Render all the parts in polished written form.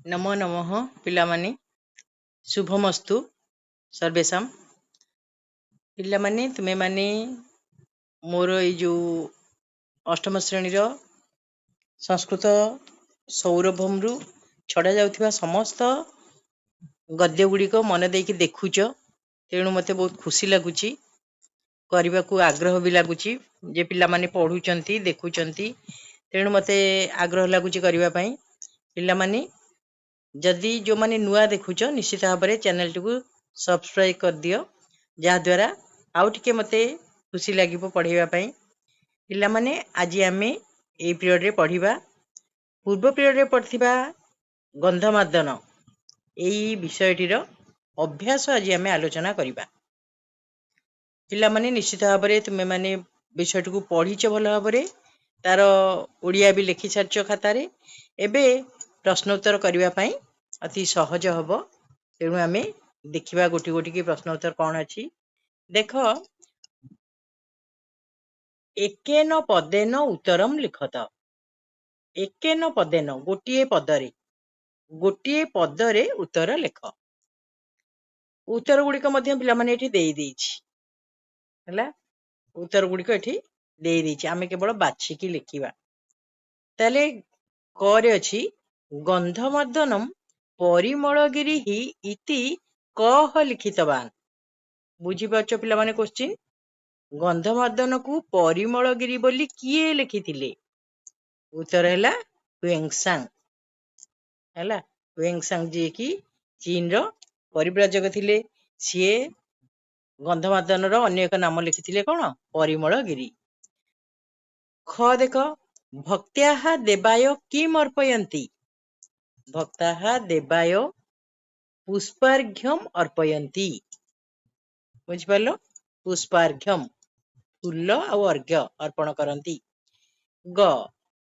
नमो नमः पिलामाने शुभमस्तु सर्वेषां पिलामाने तुमे माने मोर ए जो अष्टम श्रेणी संस्कृत सौरभमरु छड़ा जाउथिबा समस्त गद्य गुड़िक मन देकी देखुच तेणु मते बहुत खुशी लगुची କରିବାକୁ आग्रह भी लगुची जे पिलामाने पढुचंती देखुचंती तेणु मते आग्रह लगुची करिवा पई पिलामाने जदि जो माने नुआ देखुच निश्चित भाव में चैनल टी को सब्सक्राइब कर दियो जहाँ द्वारा आउ टिके मते खुशी लागिबो पढ़ेवा पई पिला माने आज आमे ए पीरियड रे पढ़िबा पूर्व पीरियड रे पढ़थिबा गंधमादन एई विषयटीर अभ्यास आज आमे आलोचना करिबा पिला माने निश्चित भाव में तुमे माने विषयटी को पढ़ीच भल भाव में तार ओडिया भी लिखि सारच खाता रे एबे प्रश्नोत्तर करिबा पई अति सहज हब तेणु आमे देखिबा गोटी गोटी की प्रश्नोत्तर कौन अछि देख एकेन पदेन उत्तरम लिखत एकेन पदेन गोटिए पदरे उत्तर लेख उत्तर गुड़िक मध्य पिला माने एठी देई देइछि हला उत्तर गुड़िक एठी देई देइछि आमे केवल बाछिकी लिखिबा ताले करे अछि गंधमर्दनम परिमलगिरी हि इति कह लिखितवान बुझी पाछ पिला माने क्वेश्चन गंधमर्दन को परिमलगिरी बोली किए लिखिथिले उत्तर हैला ह्वेंसांग हैला ह्वेंसांग जे कि चीन रो परिव्राजक थिले सिए गंधमर्दन रो अन्य एक नाम लिखिथिले कोन परिमलगिरी ख देख भक्त्याः देवाय किम अर्पयन्ति भक्ताः देवाय पुष्पार्घ्यम अर्पयन्ति बुझ पालो पुष्पार्घ्यम फूल और अर्घ्य अर्पण करन्ति ग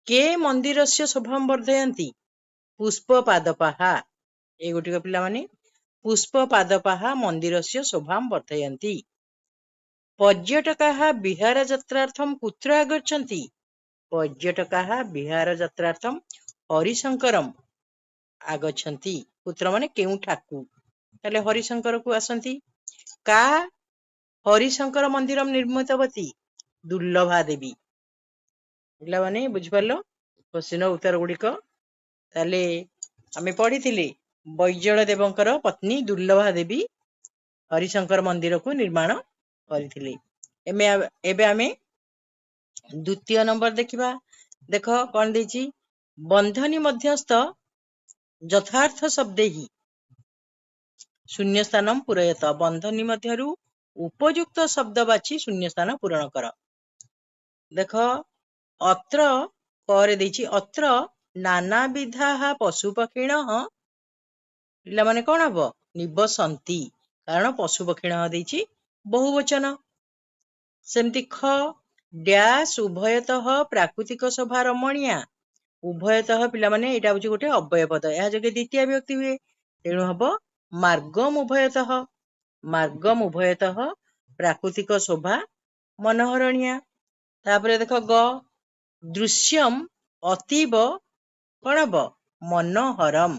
के मंदिरस्य शोभां वर्धयन्ति पुष्पपादपाः ए गोटिक पिला माने पुष्पपादपाः मंदिरस्य शोभां वर्धयन्ति पर्यटकाः विहारयात्रार्थं कुत्र आगच्छन्ति पर्यटकाः विहारयात्रार्थं हरिशंकरम आगच्छन्ति कुत्र माने केउ ठाकू ताले हरिशंकर को आसंती का हरिशंकर मंदिरम निर्मितवती दुर्लभा देवी पिला माने बुझ पारलो क्वेश्चन उत्तर गुड़िक ताले आमे पढ़िथिले बैजल देवंकर पत्नी दुर्लभा देवी हरिशंकर मंदिर को निर्माण करथिले एबे आमे द्वितीय नंबर देखिबा देख कौन देछि बंधनी मध्यस्थ यथार्थ शब्दे ही शून्य स्थान पूरयत बंधनी मध्यरु उपयुक्त शब्द बाची शून्य स्थान पूरण कर देख अत्र करे देछि अत्र नाना विधाः पशुपक्षिणः पिला माने कोन हबो निवसंती कारण पशुपक्षिणः देछि बहुवचन सेमति ख डैश उभयतः प्राकृतिक शोभा रमणीया उभयतः पिला माने एटा होछि गोटे अव्यय पद या जगे द्वितीय विभक्ति हुए तेणु हबो मार्गम उभयतः प्राकृतिक शोभा मनोहरणीया तापरे देख ग दृश्यम अतीव कोन हबो मनोहरम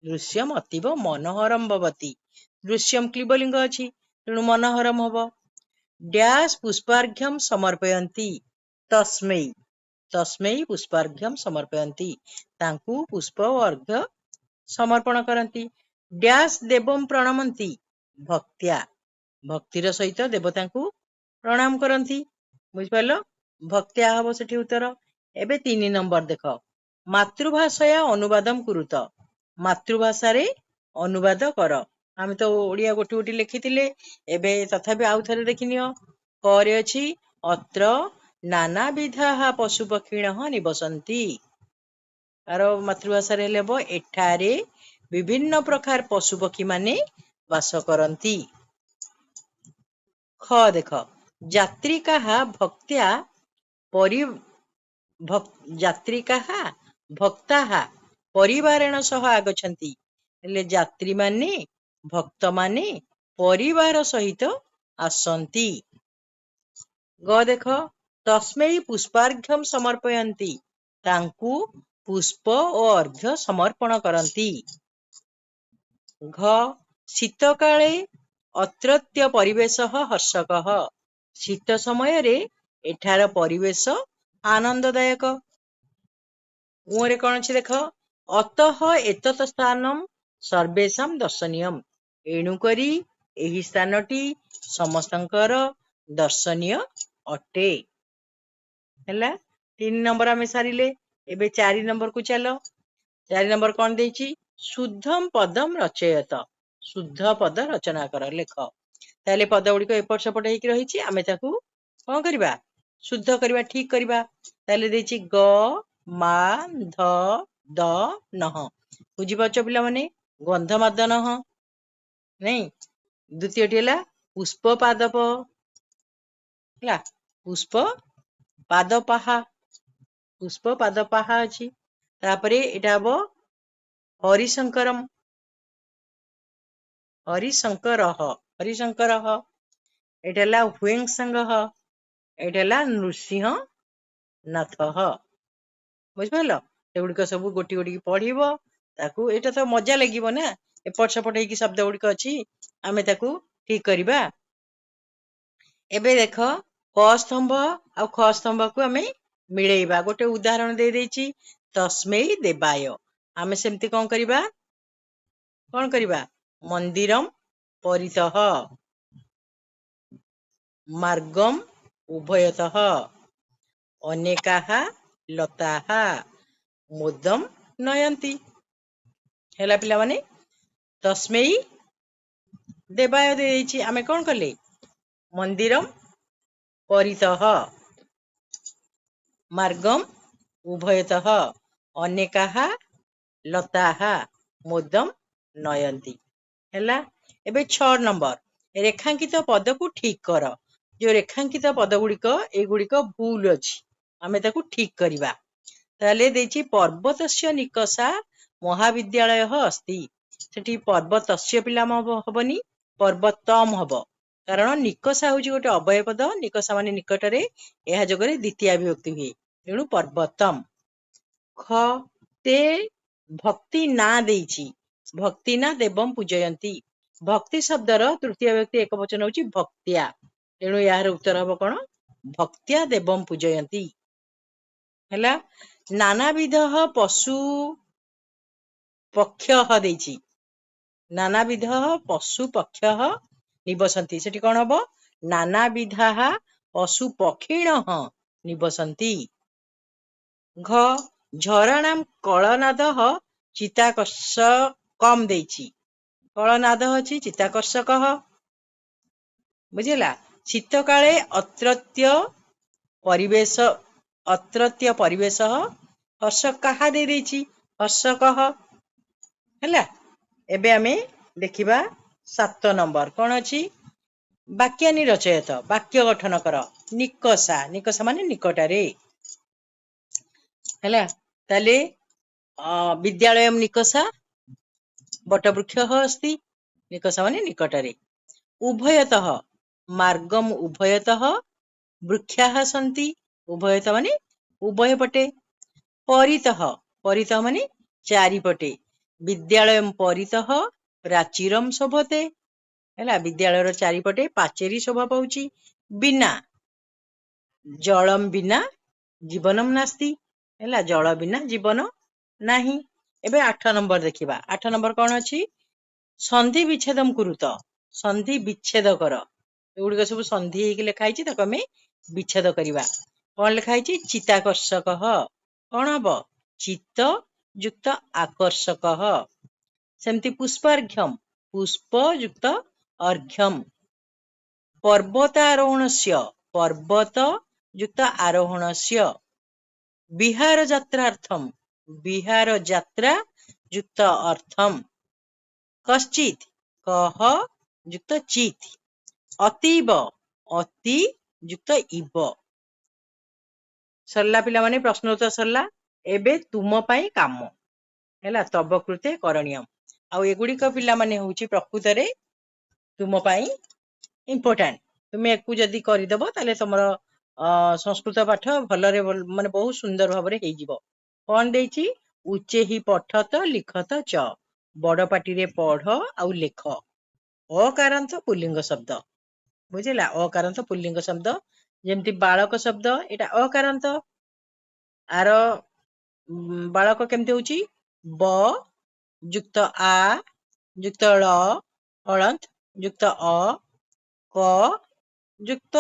दृश्यम अतीव मनोहरम भवति दृश्यम क्लीबलिंग अछि तेणु मनोहरम हबो डैश पुष्पार्घ्यम समर्पयन्ति तस्मै तस्मै पुष्पार्घ्यम समर्पयन्ति तांकु पुष्प और अर्घ्य समर्पण करन्ति डैश देवम प्रणमन्ति भक्त्या भक्तिर सहित देवता को प्रणाम करन्ति बुझ पालो भक्त्या हबो सेठी उत्तर एबे 3 नंबर देख मातृभाषया अनुवादम कुरुत मातृभाषा रे अनुवाद कर आमे तो ओडिया गोटी गोटी लिखिथिले एबे तथापि आउ थरे देखिनियो करे अछि अत्र नाना विधाः पशुपक्षिणः निवसन्ति आरो मातृभाषा रे लेबो एठारे विभिन्न प्रकार पशुपक्षी माने वास करन्ति ख देख यात्रिकाः भक्त्या परि यात्रिकाः भक्ताः परिवारेण सह आगच्छन्ति हेले यात्री माने भक्त माने परिवार सहित आसन्ति ग देख तस्मै पुष्पार्घ्यम समर्पयन्ति तांकु पुष्प ओ अर्घ्य समर्पण करती। घ शीत काले अत्रत्य परिवेश हर्षक। शीत समय रे एठार परिवेश आनंददायक। ऊरे कौन अच्छी देख अतः एतत् स्थानम सर्वेशम दर्शनीयम। एणुकरी एही स्थानटी समस्तंकर दर्शनीय अटे। हैला 3 नंबर आमे सारिले। एबे 4 नंबर को चलो। 4 नंबर कौन देची शुद्धम पदम रचयत। शुद्ध पद रचना कर लेख। ताले पद गुड़िक एपट सेपट होइकी रहिछि आमे ताकू कौन करबा शुद्ध करबा ठीक करबा। ताले देची ग मा ध द नह। बुझी पाछ पिला माने गंधमादन नहीं। द्वितीयटी है पुष्प पादप है पुष्प पादपाहा। पुष्प पादपाहा अच्छी तापरे एटा हबो हरिशंकरम। हरिशंकर हरिशंकर एटा ला हुएंग संग एटा ला नृसिंह नाथ। बुझिपाल एगुड़िक सब गोटी गोटी पढ़िब ताकू एटा तो मजा लगिब ना। एपट सेपट होइकी शब्द गुड़िक अच्छी आमे ताकू ठीक करबा। एबे देख क स्तंभ आ ख स्तंभ को आमे मिलेइबा। गोटे उदाहरण दे देछि तस्मै देवाय। आमे सेमती कौन करबा मंदिरम परितः मार्गम उभयतः अनेकाः लताः मोदम नयन्ति। हैला पिला माने तस्मै देवाय दे देछि आमे कौन करले मंदिरम परितः मार्गम उभयतः अनेकाः लताः मोदम नयन्ति। हैला एबे 6 नंबर रेखांकित पद को ठीक कर। जो रेखांकित पद गुड़िक एगुड़िक भूल अछि आमे ताकू ठीक करबा। ताले देछि पर्वतस्य निकषा महाविद्यालय अस्ति। सेठी पर्वतस्य पिला हबनी पर्वतम हब कारण निकषा होछि गोटे अवय पद। निकषा माने निकटरे एहा जगरे द्वितीय विभक्ति हुए तेणु पर्वतम। ख ते भक्ति ना देछि भक्ति ना देवम पूजयंती। भक्ति शब्दर तृतीय व्यक्ति एक वचन होछि भक्त्या तेणु यार उत्तर हबो कोन भक्त्या देवम पूजयंती। हैला नानाविध पशु पक्ष्यः देछि नानाविध पशु पक्ष्यः निवसन्ति। सेठी कोन हबो नानाविधाः पशु पक्षिणः निवसन्ति। घ झरणाम कलनादः चिताकर्षकम देछि। कलनाद अछि चिताकर्षक बुझिला। शीत काले अत्रत्य परिवेश हर्षक कहा दे देछि हर्षक हैला। एबे आमे देखिबा 7 नंबर कौन अछि वाक्यानि रचयत। वाक्य गठन कर। निकषा निकषा माने निकटरे हैला। ताले विद्यालयम निकषा बटवृक्षः अस्ति। निकषा माने निकटरे। उभयतः मार्गम उभयतः वृक्षाः सन्ति। उभयतः माने उभय पटे। परितः परितः माने चारिपटे। विद्यालयम परितः प्राचीरम शोभते हैला। विद्यालयर चारिपटे पाचेरी शोभा पाउची। बिना जलम बिना जीवनम नास्ति हैला। जल बिना जीवन नाही। एबे 8 नंबर देखिबा। 8 नंबर कौन अछि संधि विच्छेदम कुरुत। संधि विच्छेद कर। एगुड़िक सब संधि ହେଇକି ଲେଖା ହେଇଛି ତାକୁ ଆମେ विच्छेद करबा। कौन लिखा ହେଇଛି चिताकर्षक कौन हबो चित्त युक्त आकर्षक। सेमती पुष्पार्घ्यम पुष्प युक्त अर्घ्यम। पर्वतारोहणस्य पर्वत युक्त आरोहणस्य। विहार यात्रार्थम विहार यात्रा युक्त अर्थम। कश्चित कह युक्त चित। अतीब अति युक्त इव। सरला पिला माने प्रश्न उत्तर सरला। एबे तुम पई काम हैला तब कृते करणीयम। आ एगुड़िक पिला माने होउची प्रकृत रे तुम पई इम्पोर्टेंट। तुमे एकु जदी करिदबो ताले तमरो संस्कृत पाठ भलरे माने बहुत सुंदर भाबरे हेई जिवो। କଣ ଦେଇଛି? ଉଚ୍ଚେହି ପଠତ ଲିଖତ ଚ, ବଡ ପାଟିରେ ପଢ ଆଉ ଲେଖ। ଅକାରାନ୍ତ ପୁଲ୍ଲିଙ୍ଗ ଶବ୍ଦ, ବୁଝିଲା? ଅକାରାନ୍ତ ପୁଲ୍ଲିଙ୍ଗ ଶବ୍ଦ। ଯେମିତି ବାଳକ ଶବ୍ଦ, ଏଇଟା ଅକାରାନ୍ତ। ଆର ବାଳକ କେମିତି ହଉଛି? ବ ଯୁକ୍ତ ଆ ଯୁକ୍ତ ଳ ହଳନ୍ତ ଯୁକ୍ତ ଅ କ ଯୁକ୍ତ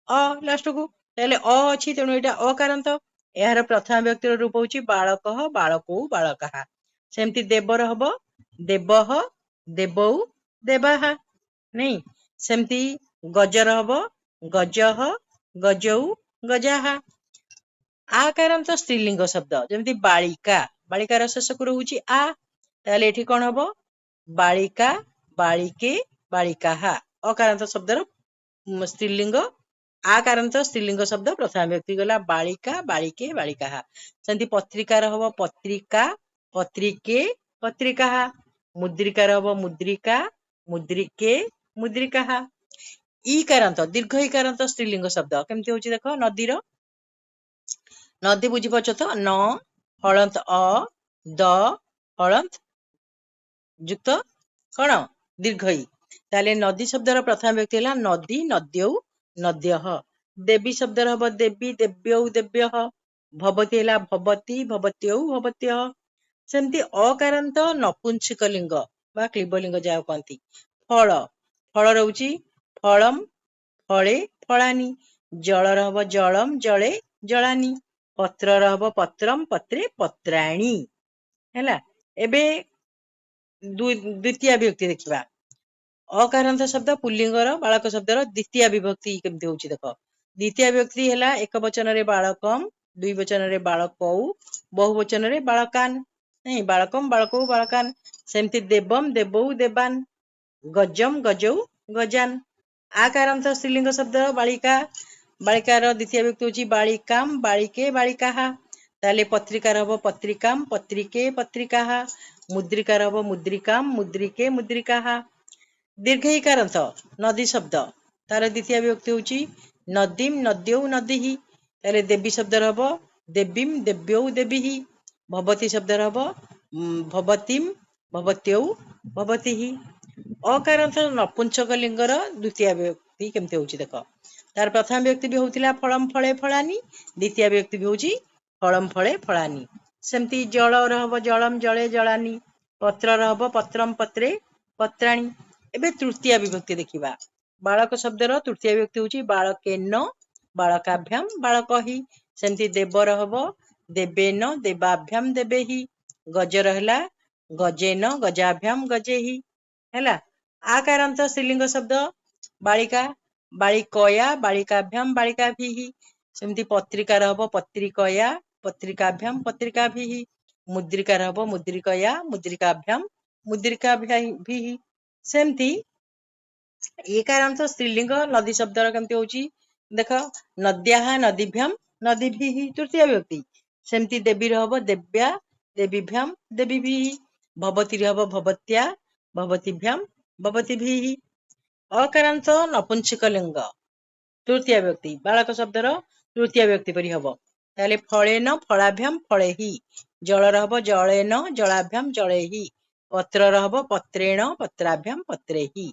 ଅ ଲାଷ୍ଟକୁ। ତାହେଲେ ଅ ଅଛି, ତେଣୁ ଏଇଟା ଅକାରାନ୍ତ। ଏହାର ପ୍ରଥମା ବ୍ୟକ୍ତିର ରୂପ ହଉଛି ବାଳକ, ବାଳକଉ, ବାଳକାହା। ସେମିତି ଦେବର ହବ ଦେବଃ, ଦେବଉ, ଦେବାହା। ନାଇଁ, ସେମିତି ଗଜର ହବ ଗଜଃ, ଗଜଉ, ଗଜାହା। ଆକାରାନ୍ତ ସ୍ତ୍ରୀଲିଙ୍ଗ ଶବ୍ଦ, ଯେମିତି ବାଳିକା, ବାଳିକାର ଶେଷକୁ ରହୁଛି ଆ, ତାହେଲେ ଏଠି କଣ ହବ? ବାଳିକା, ବାଳିକେ, ବାଳିକାହା। ଅକାରାନ୍ତ ଶବ୍ଦର ସ୍ତ୍ରୀଲିଙ୍ଗ, ଆକାରାନ୍ତ ସ୍ତ୍ରୀଲିଙ୍ଗ ଶବ୍ଦ ପ୍ରଥମା ବ୍ୟକ୍ତି ଗଲା ବାଳିକା, ବାଳିକେ, ବାଳିକାହା। ସେମିତି ପତ୍ରିକାର ହବ ପତ୍ରିକା, ପତ୍ରିକେ, ପତ୍ରିକାହା। ମୁଦ୍ରିକାର ହବ ମୁଦ୍ରିକା, ମୁଦ୍ରିକେ, ମୁଦ୍ରିକାହା। ଇକାରାନ୍ତ ଦୀର୍ଘ ଇକାରାନ୍ତ ସ୍ତ୍ରୀଲିଙ୍ଗ ଶବ୍ଦ କେମିତି ହଉଛି ଦେଖ? ନଦୀର, ନଦୀ ବୁଝିପାରୁଛ ତ? ନ ହଳନ୍ତ ଅ, ଦ ହଳନ୍ତ ଯୁକ୍ତ କଣ? ଦୀର୍ଘ ଇ। ତାହେଲେ ନଦୀ ଶବ୍ଦର ପ୍ରଥମ ବ୍ୟକ୍ତି ହେଲା ନଦୀ, ନଦ୍ୟୌ, ନଦ୍ୟଃ। ଦେବୀ ଶବ୍ଦର ହବ ଦେବୀ, ଦେବ୍ୟୌ, ଦେବ୍ୟଃ। ଭବତୀ ହେଲା ଭବତୀ, ଭବତ୍ୟୌ, ଭବତ୍ୟଃ। ସେମିତି ଅକାରାନ୍ତ ନପୁଂସକ ଲିଙ୍ଗ ବା କ୍ଲିବଲିଙ୍ଗ ଯାହାକୁ କହନ୍ତି। ଫଳ, ଫଳ ରହୁଛି ଫଳମ୍, ଫଳେ, ଫଳାନି। ଜଳର ହବ ଜଳମ୍, ଜଳେ, ଜଳାନି। ପତ୍ରର ହବ ପତ୍ରମ୍, ପତ୍ରେ, ପତ୍ରାଣୀ। ହେଲା, ଏବେ ଦ୍ୱିତୀୟ ବିଭକ୍ତି ଦେଖିବା। ଅକାରାନ୍ତ ଶବ୍ଦ ପୁଲ୍ଲିଙ୍ଗର ବାଳକ ଶବ୍ଦର ଦ୍ୱିତୀୟ ବିଭକ୍ତି କେମିତି ହଉଛି ଦେଖ? ଦ୍ୱିତୀୟ ବିଭକ୍ତି ହେଲା ଏକ ବଚନରେ ବାଳକମ୍, ଦୁଇ ବଚନରେ ବାଳକଉ, ବହୁ ବଚନରେ ବାଳକାନ୍। ନାଇଁ, ବାଳକମ୍, ବାଳକଉ, ବାଳକାନ୍। ସେମିତି ଦେବମ୍, ଦେବୌ, ଦେବାନ୍। ଗଜମ୍, ଗଜୌ, ଗଜାନ୍। ଆକାରାନ୍ତ ସ୍ତ୍ରୀଲିଙ୍ଗ ଶବ୍ଦ ବାଳିକା, ବାଳିକାର ଦ୍ୱିତୀୟ ବିଭକ୍ତି ହଉଛି ବାଳିକାମ୍, ବାଳିକେ, ବାଳିକାହା। ତାହେଲେ ପତ୍ରିକାର ହବ ପତ୍ରିକାମ୍, ପତ୍ରିକେ, ପତ୍ରିକାହା। ମୁଦ୍ରିକାର ହବ ମୁଦ୍ରିକାମ୍, ମୁଦ୍ରିକେ, ମୁଦ୍ରିକାହା। ଦୀର୍ଘଈକାରାନ୍ତ ନଦୀ ଶବ୍ଦ, ତାର ଦ୍ୱିତୀୟ ବିଭକ୍ତି ହଉଛି ନଦୀମ୍, ନଦ୍ୟୌ, ନଦୀହି। ତାହେଲେ ଦେବୀ ଶବ୍ଦର ହବ ଦେବୀମ୍, ଦେବ୍ୟୌ, ଦେବୀହି। ଭବତୀ ଶବ୍ଦର ହବ ଭବତୀମ୍, ଭବତ୍ୟୌ, ଭବତୀହି। ଅକାରାନ୍ତ ନପୁଂସକ ଲିଙ୍ଗର ଦ୍ୱିତୀୟ ବିଭକ୍ତି କେମିତି ହଉଛି ଦେଖ? ତାର ପ୍ରଥମ ବ୍ୟକ୍ତି ବି ହଉଥିଲା ଫଳମ୍, ଫଳେ, ଫଳାନି। ଦ୍ୱିତୀୟ ବ୍ୟକ୍ତି ବି ହଉଛି ଫଳମ୍, ଫଳେ, ଫଳାନି। ସେମିତି ଜଳର ହବ ଜଳମ୍, ଜଳେ, ଜଳାନି। ପତ୍ରର ହବ ପତ୍ରମ୍, ପତ୍ରେ, ପତ୍ରାଣୀ। ଏବେ ତୃତୀୟ ବିଭକ୍ତି ଦେଖିବା। ବାଳକ ଶବ୍ଦର ତୃତୀୟ ବିଭକ୍ତି ହଉଛି ବାଳକେନ, ବାଳକାଭ୍ୟାମ୍, ବାଳକହି। ସେମିତି ଦେବର ହବ ଦେବେନ, ଦେବାଭ୍ୟାମ୍, ଦେବେହି। ଗଜର ହେଲା ଗଜେନ, ଗଜାଭ୍ୟାମ୍, ଗଜେହି। ହେଲା, ଆକାରାନ୍ତ ସ୍ତ୍ରୀଲିଙ୍ଗ ଶବ୍ଦ ବାଳିକା, ବାଳିକୟା, ବାଳିକାଭ୍ୟାମ୍, ବାଳିକାଭିଃ। ସେମିତି ପତ୍ରିକାର ହବ ପତ୍ରିକୟା, ପତ୍ରିକାଭ୍ୟାମ୍, ପତ୍ରିକାଭିଃ। ମୁଦ୍ରିକାର ହବ ମୁଦ୍ରିକୟା, ମୁଦ୍ରିକାଭ୍ୟାମ୍, ମୁଦ୍ରିକାଭିଃ। ସେମିତି ଏକାରାନ୍ତ ସ୍ତ୍ରୀଲିଙ୍ଗ ନଦୀ ଶବ୍ଦର କେମିତି ହଉଛି ଦେଖ? ନଦ୍ୟାଃ, ନଦୀଭ୍ୟାମ୍, ନଦୀଭିଃ ତୃତୀୟ ବିଭକ୍ତି। ସେମିତି ଦେବୀର ହବ ଦେବ୍ୟା, ଦେବୀଭ୍ୟାମ୍, ଦେବୀଭିଃ। ଭବତୀର ହବ ଭବତ୍ୟା, ଭବତୀଭ୍ୟାମ୍, ଭବତୀଭିଃ। ଅକାରାନ୍ତ ନପୁଂସକ ଲିଙ୍ଗ ତୃତୀୟ ବ୍ୟକ୍ତି ବାଳକ ଶବ୍ଦର ତୃତୀୟ ବ୍ୟକ୍ତି ପରି ହବ। ତାହେଲେ ଫଳେନ, ଫଳାଭ୍ୟାମ୍, ଫଳେହି। ଜଳର ହବ ଜଳେନ, ଜଳାଭ୍ୟାମ୍, ଜଳେହି। ପତ୍ରର ହବ ପତ୍ରେଣ, ପତ୍ରାଭ୍ୟାମ୍, ପତ୍ରେହି।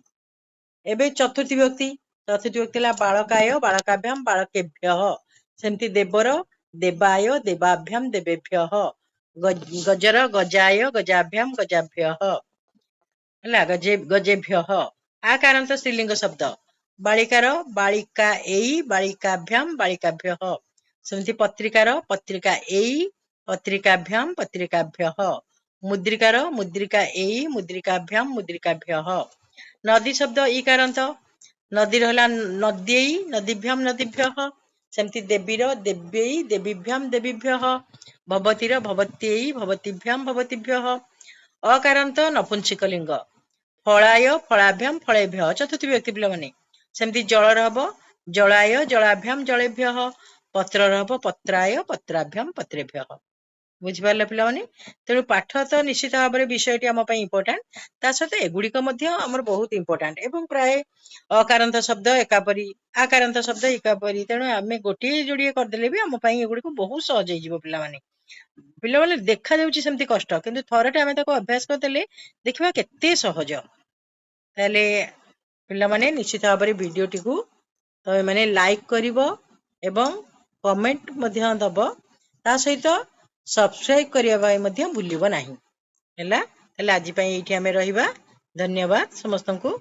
ଏବେ ଚତୁର୍ଥୀ ବିଭକ୍ତି, ଚତୁର୍ଥୀ ବିଭକ୍ତି ହେଲା ବାଳକାୟ, ବାଳକାଭ୍ୟାମ୍, ବାଳକେଭ୍ୟଃ। ସେମିତି ଦେବର ଦେବାୟ, ଦେବାଭ୍ୟାମ୍, ଦେବେଭ୍ୟଃ। ଗଜର ଗଜାୟ, ଗଜାଭ୍ୟାମ୍, ଗଜାଭ୍ୟଃ। ହେଲା, ଗଜେଭ୍ୟଃ। ଆକାରାନ୍ତ ସ୍ତ୍ରୀଲିଙ୍ଗ ଶବ୍ଦ ବାଳିକାର ବାଳିକା ଏଇ, ବାଳିକାଭ୍ୟାମ୍, ବାଳିକାଭ୍ୟଃ। ସେମିତି ପତ୍ରିକାର ପତ୍ରିକା ଏଇ, ପତ୍ରିକାଭ୍ୟାମ୍, ପତ୍ରିକାଭ୍ୟଃ। ମୁଦ୍ରିକାର ମୁଦ୍ରିକା ଏଇ, ମୁଦ୍ରିକାଭ୍ୟାମ୍, ମୁଦ୍ରିକାଭ୍ୟଃ। ନଦୀ ଶବ୍ଦ ଇକାରାନ୍ତ, ନଦୀର ହେଲା ନଦ୍ୟେଇ, ନଦୀଭ୍ୟାମ୍, ନଦୀଭ୍ୟଃ। ସେମିତି ଦେବୀର ଦେବ୍ୟୈ, ଦେବୀଭ୍ୟାମ୍, ଦେବୀଭ୍ୟଃ। ଭବତୀର ଭବତ୍ୟୈ, ଭବତୀଭ୍ୟାମ୍, ଭବତୀଭ୍ୟଃ। ଅକାରାନ୍ତ ନପୁଂସକ ଲିଙ୍ଗ ଫଳାୟ, ଫଳାଭ୍ୟାମ୍, ଫଳେଭ୍ୟଃ ଚତୁର୍ଥୀ ବ୍ୟକ୍ତି ପିଲାମାନେ। ସେମିତି ଜଳର ହବ ଜଳାୟ, ଜଳାଭ୍ୟାମ୍, ଜଳେଭ୍ୟଃ। ପତ୍ରର ହବ ପତ୍ରାୟ, ପତ୍ରାଭ୍ୟାମ୍, ପତ୍ରେଭ୍ୟଃ। ବୁଝିପାରିଲେ ପିଲାମାନେ? ତେଣୁ ପାଠ ତ ନିଶ୍ଚିତ ଭାବରେ ବିଷୟଟି ଆମ ପାଇଁ ଇମ୍ପୋର୍ଟାଣ୍ଟ, ତା ସହିତ ଏଗୁଡିକ ମଧ୍ୟ ଆମର ବହୁତ ଇମ୍ପୋର୍ଟାଣ୍ଟ ଏବଂ ପ୍ରାୟ ଅକାରାନ୍ତ ଶବ୍ଦ ଏକାପରି, ଆକାରାନ୍ତ ଶବ୍ଦ ଏକାପରି। ତେଣୁ ଆମେ ଗୋଟିଏ ଯୋଡିଏ କରିଦେଲେ ବି ଆମ ପାଇଁ ଏଗୁଡିକୁ ବହୁତ ସହଜ ହେଇଯିବ ପିଲାମାନେ। ପିଲାମାନେ ଦେଖା ଯାଉଛି ସେମିତି କଷ୍ଟ, କିନ୍ତୁ ଥରଟେ ଆମେ ତାକୁ ଅଭ୍ୟାସ କରିଦେଲେ ଦେଖିବା କେତେ ସହଜ। ତାହେଲେ ପିଲାମାନେ ନିଶ୍ଚିତ ଭାବରେ ଭିଡ଼ିଓଟିକୁ ତମେ ମାନେ ଲାଇକ୍ କରିବ ଏବଂ କମେଣ୍ଟ ମଧ୍ୟ ଦବ, ତା ସହିତ ସବସ୍କ୍ରାଇବ କରିବା ପାଇଁ ମଧ୍ୟ ଭୁଲିବ ନାହିଁ। ହେଲା, ତାହେଲେ ଆଜି ପାଇଁ ଏଇଠି ଆମେ ରହିବା। ଧନ୍ୟବାଦ ସମସ୍ତଙ୍କୁ।